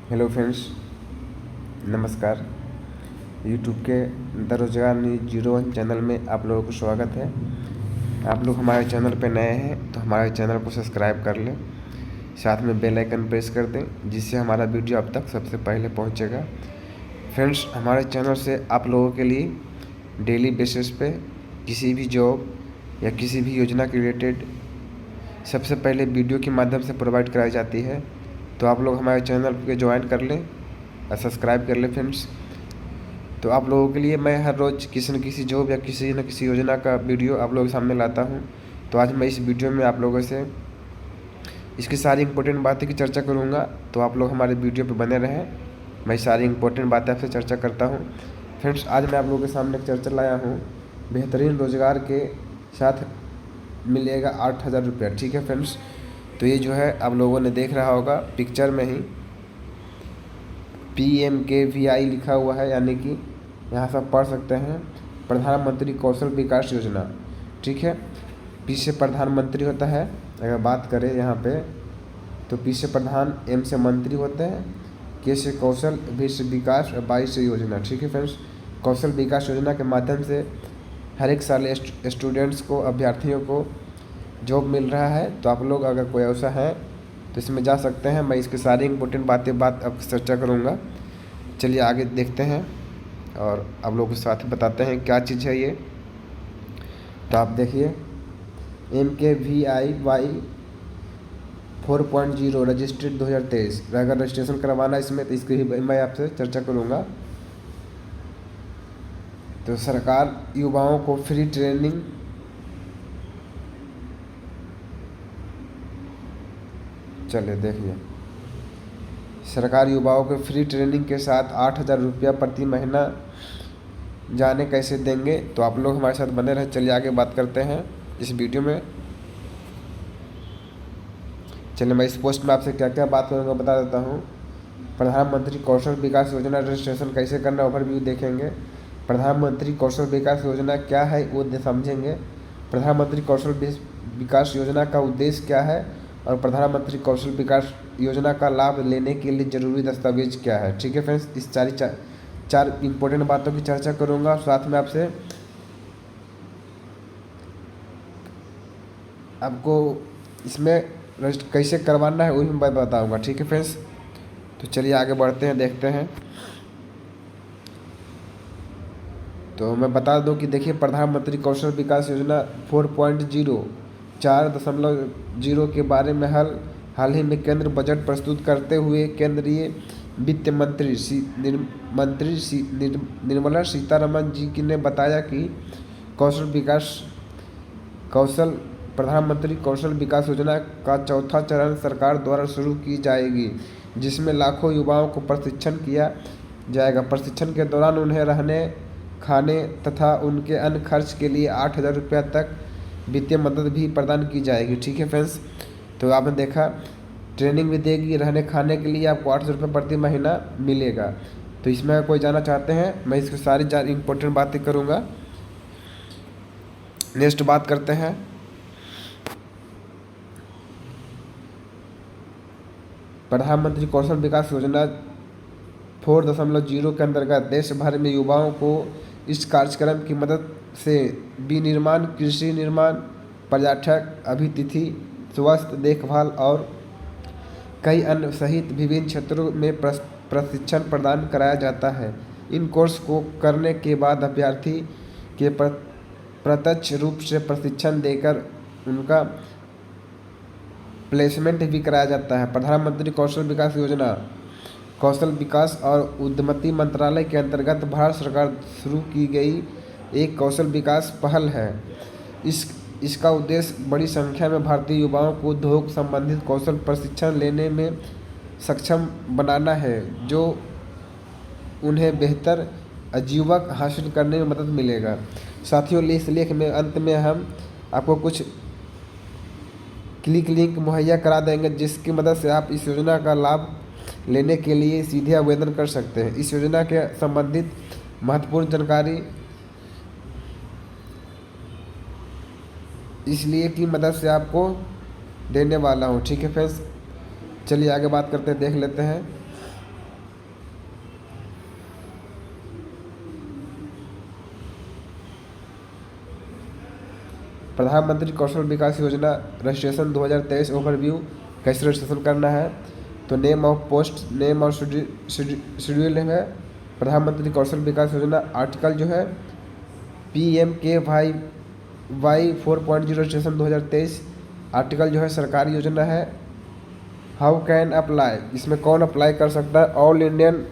Hello friends, नमस्कार। YouTube के the रोजगार न्यूज 01 चैनल में आप लोगों को स्वागत है। आप लोग हमारे चैनल पर नए हैं तो हमारे चैनल को सब्सक्राइब कर लें, साथ में बेल आइकन प्रेस कर दें जिससे हमारा वीडियो आप तक सबसे पहले पहुंचेगा। फ्रेंड्स, हमारे चैनल से आप लोगों के लिए डेली बेसिस पे किसी भी जॉब या किसी भी योजना के रिलेटेड सबसे पहले वीडियो के माध्यम से प्रोवाइड कराई जाती है। तो आप लोग हमारे चैनल पे ज्वाइन कर लें और सब्सक्राइब कर लें फ्रेंड्स। तो आप लोगों के लिए मैं हर रोज़ किसी न किसी जॉब या किसी न किसी योजना का वीडियो आप लोगों के सामने लाता हूं। तो आज मैं इस वीडियो में आप लोगों से इसकी सारी इंपॉर्टेंट बातें की चर्चा करूंगा। तो आप लोग हमारे वीडियो पे बने रहें, मैं सारी इंपॉर्टेंट बातें आपसे चर्चा करता हूँ। फ्रेंड्स, आज मैं आप लोगों के सामने एक चर्चा लाया हूँ, बेहतरीन रोज़गार के साथ मिलेगा 8,000 रुपया। ठीक है फ्रेंड्स, तो ये जो है आप लोगों ने देख रहा होगा पिक्चर में ही PMKVI लिखा हुआ है, यानी कि यहाँ से पढ़ सकते हैं प्रधानमंत्री कौशल विकास योजना। ठीक है, पी से प्रधानमंत्री होता है। अगर बात करें यहाँ पे तो पी से प्रधान, M से मंत्री होते हैं, K से कौशल, V से विकास और 22 से योजना। ठीक है फ्रेंड्स, कौशल विकास योजना के माध्यम से हर एक साल स्टूडेंट्स को, अभ्यर्थियों को जॉब मिल रहा है। तो आप लोग अगर कोई ऐसा है तो इसमें जा सकते हैं। मैं इसकी सारी इंपॉर्टेंट बात अब चर्चा करूँगा। चलिए आगे देखते हैं और आप लोगों के साथ बताते हैं क्या चीज़ है ये। तो आप देखिए MKVIY 4.0 रजिस्ट्रेड 2023। अगर रजिस्ट्रेशन करवाना इसमें तो इसकी भी मैं आपसे चर्चा करूँगा। तो सरकार युवाओं को फ्री ट्रेनिंग चलिए देखिए, सरकार युवाओं को फ्री ट्रेनिंग के साथ 8,000 रुपया प्रति महीना जाने कैसे देंगे। तो आप लोग हमारे साथ बने रहे। चलिए आगे बात करते हैं इस वीडियो में। चलिए मैं इस पोस्ट में आपसे क्या क्या बात करूँगा बता देता हूँ। प्रधानमंत्री कौशल विकास योजना रजिस्ट्रेशन कैसे करना ओवरव्यू देखेंगे। प्रधानमंत्री कौशल विकास योजना क्या है वो समझेंगे। प्रधानमंत्री कौशल विकास योजना का उद्देश्य क्या है और प्रधानमंत्री कौशल विकास योजना का लाभ लेने के लिए ज़रूरी दस्तावेज क्या है। ठीक है फ्रेंड्स, इस चार इंपॉर्टेंट बातों की चर्चा करूंगा। साथ में आपको इसमें रजिस्टर कैसे करवाना है वो भी मैं बताऊंगा। ठीक है फ्रेंड्स, तो चलिए आगे बढ़ते हैं, देखते हैं। तो मैं बता दूं कि देखिए, प्रधानमंत्री कौशल विकास योजना 4.0 4.0 के बारे में हाल ही में केंद्र बजट प्रस्तुत करते हुए केंद्रीय वित्त मंत्री निर्मला सीतारमण जी ने बताया कि प्रधानमंत्री कौशल विकास योजना का चौथा चरण सरकार द्वारा शुरू की जाएगी, जिसमें लाखों युवाओं को प्रशिक्षण किया जाएगा। प्रशिक्षण के दौरान उन्हें रहने, खाने तथा उनके अन्य खर्च के लिए 8,000 रुपया तक वित्तीय मदद भी प्रदान की जाएगी। ठीक है फ्रेंड्स, तो आपने देखा ट्रेनिंग भी देगी, रहने खाने के लिए आपको 800 रुपये प्रति महीना मिलेगा। तो इसमें कोई जाना चाहते हैं, मैं इसकी सारी इंपॉर्टेंट बातें करूँगा। नेक्स्ट बात करते हैं। प्रधानमंत्री कौशल विकास योजना 4.0 के अंतर्गत देश भर में युवाओं को इस कार्यक्रम की मदद से विनिर्माण, कृषि निर्माण, पर्यटक, अतिथि, स्वास्थ्य देखभाल और कई अन्य सहित विभिन्न क्षेत्रों में प्रशिक्षण प्रदान कराया जाता है। इन कोर्स को करने के बाद अभ्यर्थी के प्रत्यक्ष रूप से प्रशिक्षण देकर उनका प्लेसमेंट भी कराया जाता है। प्रधानमंत्री कौशल विकास योजना कौशल विकास और उद्यमिता मंत्रालय के अंतर्गत भारत सरकार शुरू की गई एक कौशल विकास पहल है। इसका उद्देश्य बड़ी संख्या में भारतीय युवाओं को उद्योग संबंधित कौशल प्रशिक्षण लेने में सक्षम बनाना है, जो उन्हें बेहतर आजीविका हासिल करने में मदद मिलेगा। साथियों, इस लेख में अंत में हम आपको कुछ क्लिक लिंक मुहैया करा देंगे, जिसकी मदद से आप इस योजना का लाभ लेने के लिए सीधे आवेदन कर सकते हैं। इस योजना के संबंधित महत्वपूर्ण जानकारी इसलिए की मदद से आपको देने वाला हूँ। ठीक है फ्रेंड्स, चलिए आगे बात करते हैं, देख लेते हैं। प्रधानमंत्री कौशल विकास योजना रजिस्ट्रेशन 2023 ओवरव्यू, कैसे रजिस्ट्रेशन करना है। तो नेम ऑफ पोस्ट, नेम और शेड्यूल है प्रधानमंत्री कौशल विकास योजना। आर्टिकल जो है PMKY 4.0 रजिस्ट्रेशन 2023। आर्टिकल जो है सरकारी योजना है। हाउ कैन अप्लाई, इसमें कौन अप्लाई कर सकता है। All Indian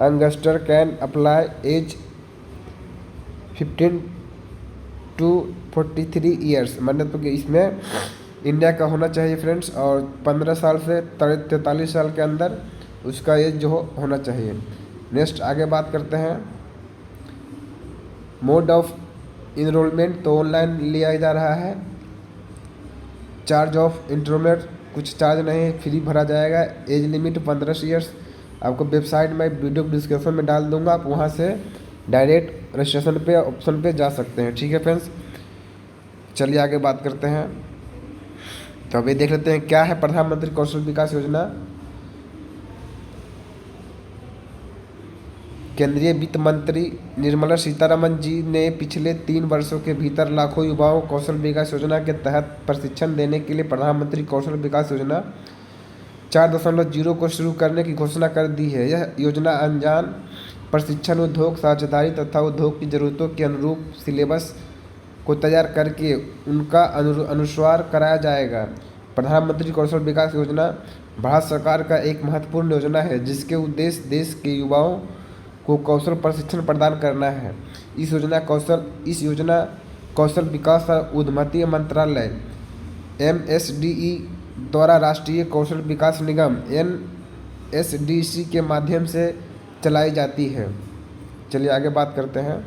youngster can apply as 15 to 43 years, मतलब तो कि इसमें इंडिया का होना चाहिए फ्रेंड्स, और 15 साल से 43 साल के अंदर उसका एज जो होना चाहिए। नेक्स्ट आगे बात करते हैं मोड ऑफ इनरोलमेंट, तो ऑनलाइन लिया जा रहा है। चार्ज ऑफ इंटरनेट, कुछ चार्ज नहीं है, फ्री भरा जाएगा। Age limit 15 years. आपको वेबसाइट में वीडियो डिस्क्रिप्शन में डाल दूंगा, आप वहाँ से डायरेक्ट रजिस्ट्रेशन पे ऑप्शन पे जा सकते हैं। ठीक है फ्रेंड्स, चलिए आगे बात करते हैं। तो अभी देख लेते हैं क्या है प्रधानमंत्री कौशल विकास योजना। केंद्रीय वित्त मंत्री निर्मला सीतारमण जी ने पिछले 3 वर्षों के भीतर लाखों युवाओं को कौशल विकास योजना के तहत प्रशिक्षण देने के लिए प्रधानमंत्री कौशल विकास योजना 4.0 को शुरू करने की घोषणा कर दी है। यह योजना अनजान प्रशिक्षण, उद्योग साझेदारी तथा उद्योग की ज़रूरतों के अनुरूप सिलेबस को तैयार करके उनका अनुसार कराया जाएगा। प्रधानमंत्री कौशल विकास योजना भारत सरकार का एक महत्वपूर्ण योजना है जिसके उद्देश्य देश के युवाओं को कौशल प्रशिक्षण प्रदान करना है। इस योजना कौशल विकास और उद्यमिता मंत्रालय MSDE द्वारा राष्ट्रीय कौशल विकास निगम NSDC के माध्यम से चलाई जाती है। चलिए आगे बात करते हैं।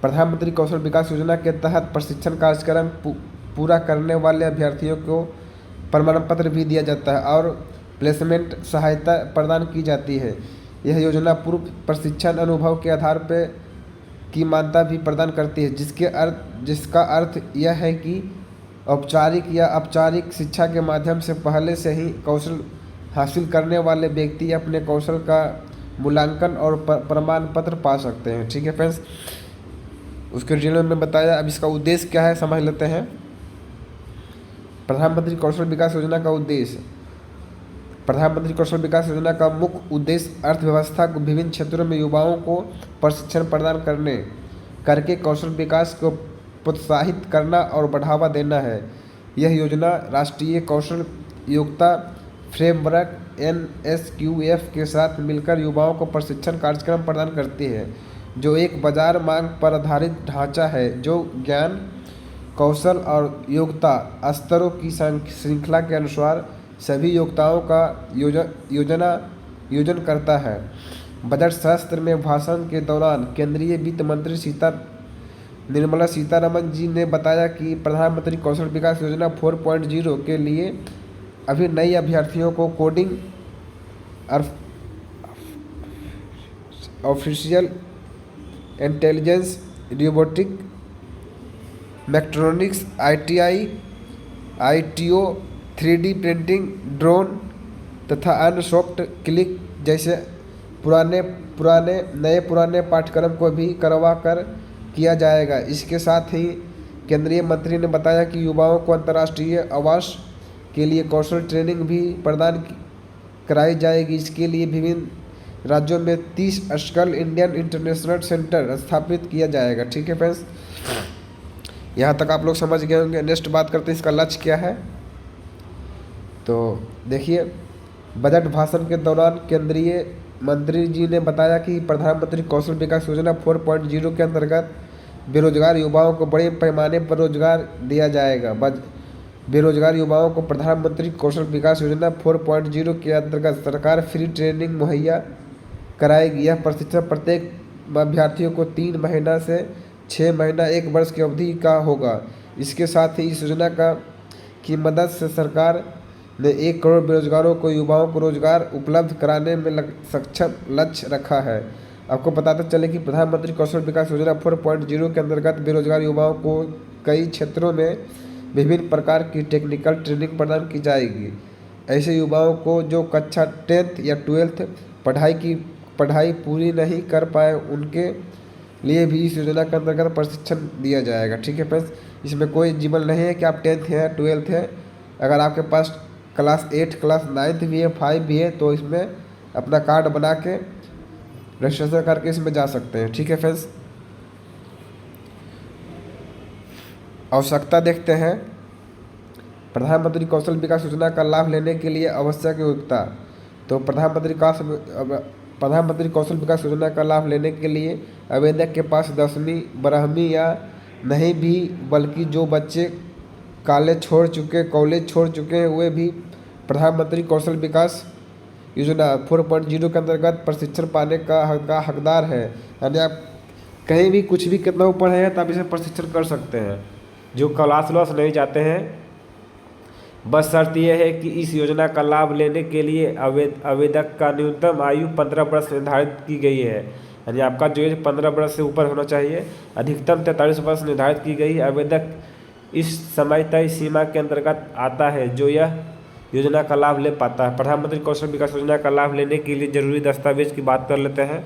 प्रधानमंत्री कौशल विकास योजना के तहत प्रशिक्षण कार्यक्रम पूरा करने वाले अभ्यर्थियों को प्रमाण पत्र भी दिया जाता है और प्लेसमेंट सहायता प्रदान की जाती है। यह योजना पूर्व प्रशिक्षण अनुभव के आधार पर की मान्यता भी प्रदान करती है, जिसका अर्थ यह है कि औपचारिक या औपचारिक शिक्षा के माध्यम से पहले से ही कौशल हासिल करने वाले व्यक्ति अपने कौशल का मूल्यांकन और प्रमाण पत्र पा सकते हैं। ठीक है फ्रेंड्स, उसके डिटेल में बताया। अब इसका उद्देश्य क्या है समझ लेते हैं। प्रधानमंत्री कौशल विकास योजना का उद्देश्य। प्रधानमंत्री कौशल विकास योजना का मुख्य उद्देश्य अर्थव्यवस्था को विभिन्न क्षेत्रों में युवाओं को प्रशिक्षण प्रदान करके कौशल विकास को प्रोत्साहित करना और बढ़ावा देना है। यह योजना राष्ट्रीय कौशल योग्यता फ्रेमवर्क NSQF के साथ मिलकर युवाओं को प्रशिक्षण कार्यक्रम प्रदान करती है, जो एक बाजार मांग पर आधारित ढांचा है जो ज्ञान, कौशल और योग्यता स्तरों की श्रृंखला के अनुसार सभी योग्यताओं का योजन करता है। बजट सत्र में भाषण के दौरान केंद्रीय वित्त मंत्री निर्मला सीतारमण जी ने बताया कि प्रधानमंत्री कौशल विकास योजना 4.0 के लिए अभी नए अभ्यर्थियों को coding, artificial intelligence, robotic, mechatronics, ITO, 3D printing, drone तथा अन्य सॉफ्ट क्लिक जैसे पुराने पाठ्यक्रम को भी करवा कर किया जाएगा। इसके साथ ही केंद्रीय मंत्री ने बताया कि युवाओं को अंतर्राष्ट्रीय आवास के लिए कौशल ट्रेनिंग भी प्रदान कराई जाएगी। इसके लिए विभिन्न राज्यों में 30 स्किल इंडियन इंटरनेशनल सेंटर स्थापित किया जाएगा। ठीक है फ्रेंड्स, यहाँ तक आप लोग समझ गए होंगे। नेक्स्ट बात करते हैं इसका लक्ष्य क्या है। तो देखिए, बजट भाषण के दौरान केंद्रीय मंत्री जी ने बताया कि प्रधानमंत्री कौशल विकास योजना 4.0 के अंतर्गत बेरोजगार युवाओं को बड़े पैमाने पर रोजगार दिया जाएगा। बेरोजगार युवाओं को प्रधानमंत्री कौशल विकास योजना 4.0 के अंतर्गत सरकार फ्री ट्रेनिंग मुहैया कराएगी। यह प्रशिक्षण प्रत्येक अभ्यर्थियों को 3 महीना से 6 महीना 1 वर्ष की अवधि का होगा। इसके साथ ही इस योजना की मदद से सरकार ने 1 करोड़ बेरोजगारों को युवाओं को रोजगार उपलब्ध कराने में सक्षम लक्ष्य रखा है। आपको बताते चले कि प्रधानमंत्री कौशल विकास योजना 4.0 के अंतर्गत बेरोजगार युवाओं को कई क्षेत्रों में विभिन्न प्रकार की टेक्निकल ट्रेनिंग प्रदान की जाएगी। ऐसे युवाओं को जो कक्षा 10th या 12th पढ़ाई पूरी नहीं कर पाए, उनके लिए भी इस योजना के अंतर्गत प्रशिक्षण दिया जाएगा। ठीक है फ्रेंड्स, इसमें कोई जीवन नहीं है कि आप 10th है 12th है, अगर आपके पास क्लास 8 क्लास 9th भी है 5 भी है तो इसमें अपना कार्ड बना के रजिस्ट्रेशन करके इसमें जा सकते हैं। ठीक है फ्रेंड्स, आवश्यकता देखते हैं। प्रधानमंत्री कौशल विकास योजना का लाभ लेने के लिए आवश्यक योग्यता। तो प्रधानमंत्री कौशल विकास योजना का लाभ लेने के लिए आवेदक के पास 10वीं 12वीं या नहीं भी, बल्कि जो बच्चे कॉलेज छोड़ चुके हैं वे भी प्रधानमंत्री कौशल विकास योजना 4.0 के अंतर्गत प्रशिक्षण पाने का हकदार है। यानी आप कहीं भी कुछ भी कितना ऊपर है तब इसे प्रशिक्षण कर सकते हैं। जो क्लास नहीं जाते हैं, बस शर्त यह है कि इस योजना का लाभ लेने के लिए आवेदक का न्यूनतम आयु 15 वर्ष निर्धारित की गई है। यानी आपका जो एज 15 वर्ष से ऊपर होना चाहिए। अधिकतम 43 वर्ष निर्धारित की गई। आवेदक इस समय तय सीमा के अंतर्गत आता है जो यह योजना का लाभ ले पाता है। प्रधानमंत्री कौशल विकास योजना का लाभ लेने के लिए जरूरी दस्तावेज की बात कर लेते हैं।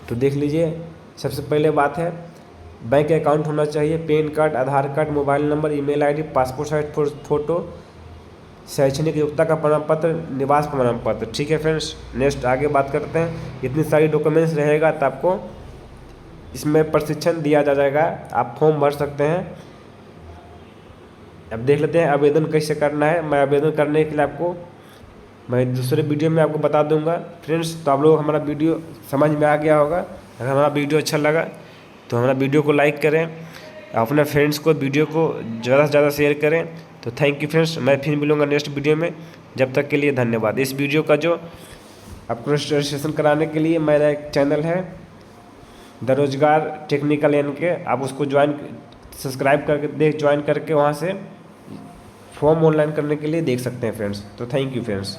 तो देख लीजिए, सबसे पहले बात है बैंक अकाउंट होना चाहिए, PAN card, Aadhaar card, mobile number, email ID, passport size photo, शैक्षणिक योग्यता का प्रमाण पत्र, निवास प्रमाण पत्र। ठीक है फ्रेंड्स, नेक्स्ट आगे बात करते हैं। इतनी सारी डॉक्यूमेंट्स रहेगा तो आपको इसमें प्रशिक्षण दिया जाएगा। आप फॉर्म भर सकते हैं। अब देख लेते हैं आवेदन कैसे करना है। मैं आवेदन करने के लिए आपको मैं दूसरे वीडियो में आपको बता दूंगा फ्रेंड्स। तो आप लोग हमारा वीडियो समझ में आ गया होगा। अगर हमारा वीडियो अच्छा लगा तो हमारा वीडियो को लाइक करें, अपने फ्रेंड्स को वीडियो को ज़्यादा से ज़्यादा शेयर करें। तो थैंक यू फ्रेंड्स, मैं फिर मिलूँगा नेक्स्ट वीडियो में। जब तक के लिए धन्यवाद। इस वीडियो का जो आपको रजिस्ट्रेशन कराने के लिए मेरा एक चैनल है द रोजगार टेक्निकल एन के, आप उसको सब्सक्राइब करके ज्वाइन करके वहाँ से फॉर्म ऑनलाइन करने के लिए देख सकते हैं फ्रेंड्स। तो थैंक यू फ्रेंड्स।